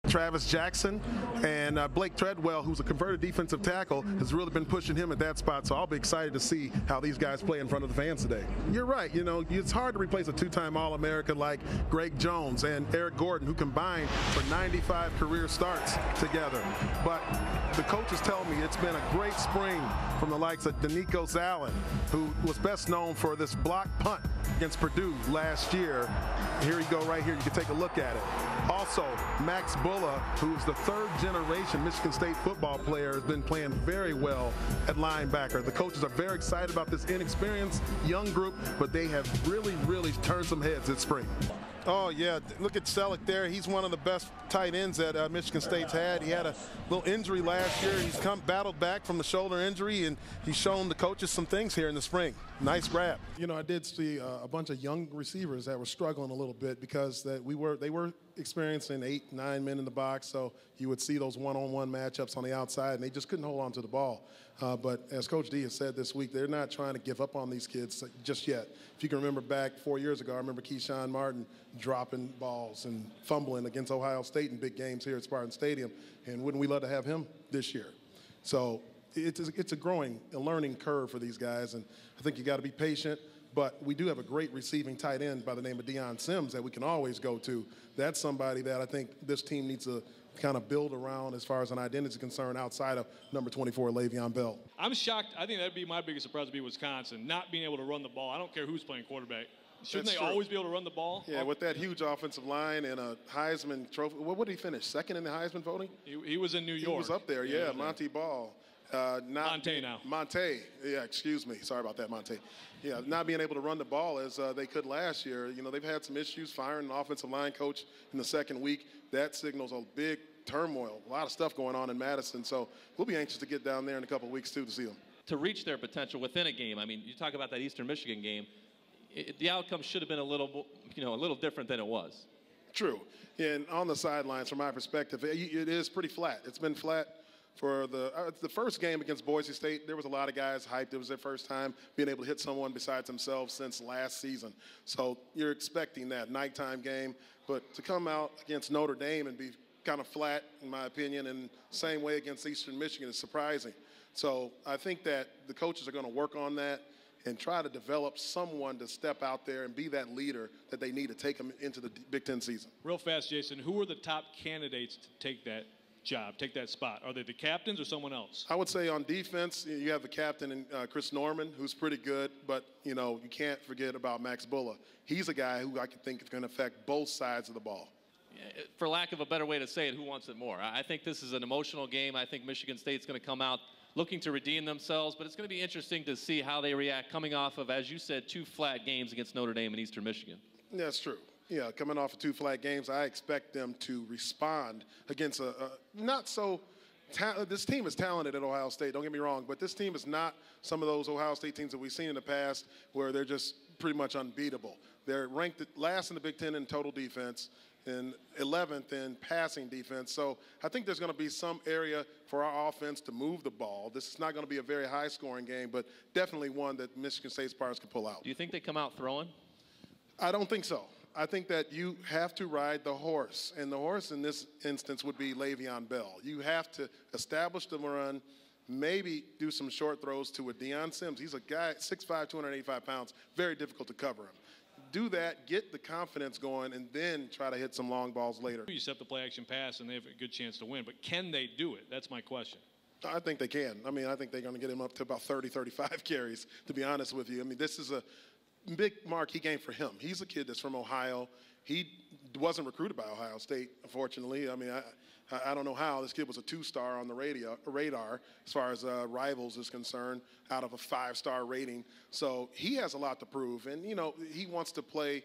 Travis Jackson, and Blake Treadwell, who's a converted defensive tackle, has really been pushing him at that spot. So I'll be excited to see how these guys play in front of the fans today. You're right. You know, it's hard to replace a two-time All-American like Greg Jones and Eric Gordon, who combined for 95 career starts together. But the coaches tell me it's been a great spring from the likes of Danico Allen, who was best known for this block punt against Purdue last year. Here you go right here. You can take a look at it. Also, Max Bulla, who's the third-generation Michigan State football player, has been playing very well at linebacker. The coaches are very excited about this inexperienced young group, but they have really turned some heads this spring. Oh, yeah. Look at Selleck there. He's one of the best tight ends that Michigan State's had. He had a little injury last year. He's battled back from the shoulder injury, and he's shown the coaches some things here in the spring. Nice grab. You know, I did see a bunch of young receivers that were struggling a little bit because they were experiencing 8, 9 men in the box, so you would see those one-on-one matchups on the outside, and they just couldn't hold on to the ball. But as Coach D has said this week, they're not trying to give up on these kids just yet. If you can remember back 4 years ago, I remember Keyshawn Martin dropping balls and fumbling against Ohio State in big games here at Spartan Stadium, and wouldn't we love to have him this year? So it's a learning curve for these guys, and I think you got to be patient. But we do have a great receiving tight end by the name of Deion Sims that we can always go to. That's somebody that I think this team needs to kind of build around as far as an identity is concerned outside of number 24, Le'Veon Bell. I'm shocked. I think that'd be my biggest surprise would be Wisconsin, not being able to run the ball. I don't care who's playing quarterback. Shouldn't they always be able to run the ball? Yeah, with that huge offensive line and a Heisman trophy. What did he finish? Second in the Heisman voting? He was in New York. He was up there, yeah, Monty Ball. Monte now. Monte, yeah, excuse me. Sorry about that, Monte. Yeah, not being able to run the ball as they could last year. You know, they've had some issues firing an offensive line coach in the second week. That signals a big turmoil, a lot of stuff going on in Madison. So we'll be anxious to get down there in a couple of weeks, too, to see them. To reach their potential within a game, I mean, you talk about that Eastern Michigan game, the outcome should have been a little different than it was. True. And on the sidelines, from my perspective, it is pretty flat. It's been flat. For the first game against Boise State, there was a lot of guys hyped. It was their first time being able to hit someone besides themselves since last season. So you're expecting that nighttime game. But to come out against Notre Dame and be kind of flat, in my opinion, and same way against Eastern Michigan is surprising. So I think that the coaches are going to work on that and try to develop someone to step out there and be that leader that they need to take them into the Big Ten season. Real fast, Jason, who are the top candidates to take that job, take that spot? Are they the captains or someone else? I would say on defense, you have the captain, Chris Norman, who's pretty good, but, you know, you can't forget about Max Bulla. He's a guy who I could think is going to affect both sides of the ball. For lack of a better way to say it, who wants it more? I think this is an emotional game. I think Michigan State's going to come out looking to redeem themselves, but it's going to be interesting to see how they react coming off of, as you said, 2 flat games against Notre Dame and Eastern Michigan. That's true. Yeah, coming off of 2 flat games, I expect them to respond against this team is talented at Ohio State, don't get me wrong, but this team is not some of those Ohio State teams that we've seen in the past where they're just pretty much unbeatable. They're ranked last in the Big Ten in total defense and 11th in passing defense. So I think there's going to be some area for our offense to move the ball. This is not going to be a very high-scoring game, but definitely one that Michigan State's players can pull out. Do you think they come out throwing? I don't think so. I think that you have to ride the horse, and the horse in this instance would be Le'Veon Bell. You have to establish the run, maybe do some short throws to a Deion Sims. He's a guy, 6'5", 285 pounds, very difficult to cover him. Do that, get the confidence going, and then try to hit some long balls later. You set the play-action pass, and they have a good chance to win, but can they do it? That's my question. I think they can. I mean, I think they're going to get him up to about 30, 35 carries, to be honest with you. I mean, this is a big marquee game for him. He's a kid that's from Ohio. He wasn't recruited by Ohio State, unfortunately. I mean, I don't know how. This kid was a 2-star on the radar as far as rivals is concerned, out of a 5-star rating. So he has a lot to prove, and, you know, he wants to play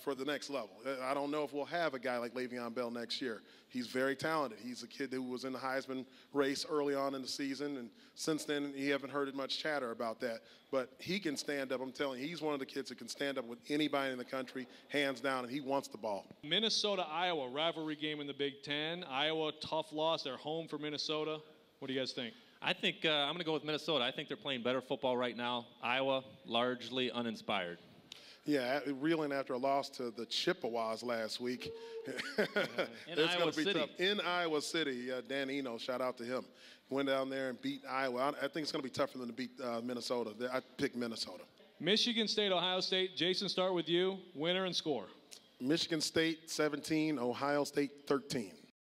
for the next level. I don't know if we'll have a guy like Le'Veon Bell next year. He's very talented. He's a kid who was in the Heisman race early on in the season, and since then you haven't heard much chatter about that. But he can stand up. I'm telling you, he's one of the kids that can stand up with anybody in the country, hands down, and he wants the ball. Minnesota-Iowa, rivalry game in the Big Ten. Iowa, tough loss. They're home for Minnesota. What do you guys think? I think I'm going to go with Minnesota. I think they're playing better football right now. Iowa, largely uninspired. Yeah, reeling after a loss to the Chippewas last week. In It's Iowa going to be City. tough. In Iowa City, Dan Eno, shout out to him. Went down there and beat Iowa. I think it's going to be tough for them to beat Minnesota. I picked Minnesota. Michigan State, Ohio State. Jason, start with you. Winner and score. Michigan State 17, Ohio State 13.